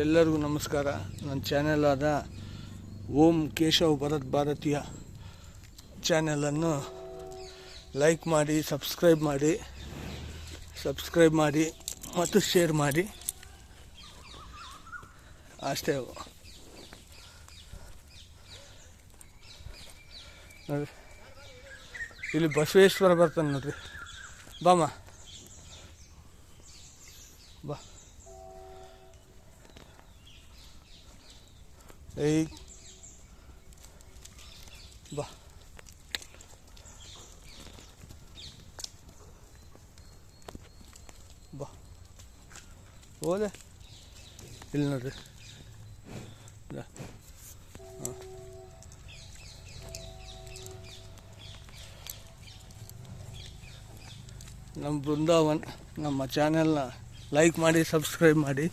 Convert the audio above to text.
ಎಲ್ಲರಿಗೂ ನಮಸ್ಕಾರ. ನನ್ನ ಚಾನೆಲ್ ಆದ ಓಂ ಕೇಶವ್ ಭರತ್ ಭಾರತೀಯ ಚಾನೆಲನ್ನು ಲೈಕ್ ಮಾಡಿ, ಸಬ್ಸ್ಕ್ರೈಬ್ ಮಾಡಿ ಮತ್ತು ಶೇರ್ ಮಾಡಿ. ಅಷ್ಟೇ. ನೋಡಿರಿ, ಇಲ್ಲಿ ಬಸವೇಶ್ವರ ಬರ್ತಾನೆ ನೋಡ್ರಿ. ಬಾಮ ಬಾ. ಏಯ್ ಬಾ. ಬಾ ಹೋದೆ. ಇಲ್ಲಿ ನೋಡ್ರಿ. ಹಾಂ, ನಮ್ಮ ಬೃಂದಾವನ್. ನಮ್ಮ ಚಾನೆಲ್ನ ಲೈಕ್ ಮಾಡಿ, ಸಬ್ಸ್ಕ್ರೈಬ್ ಮಾಡಿ.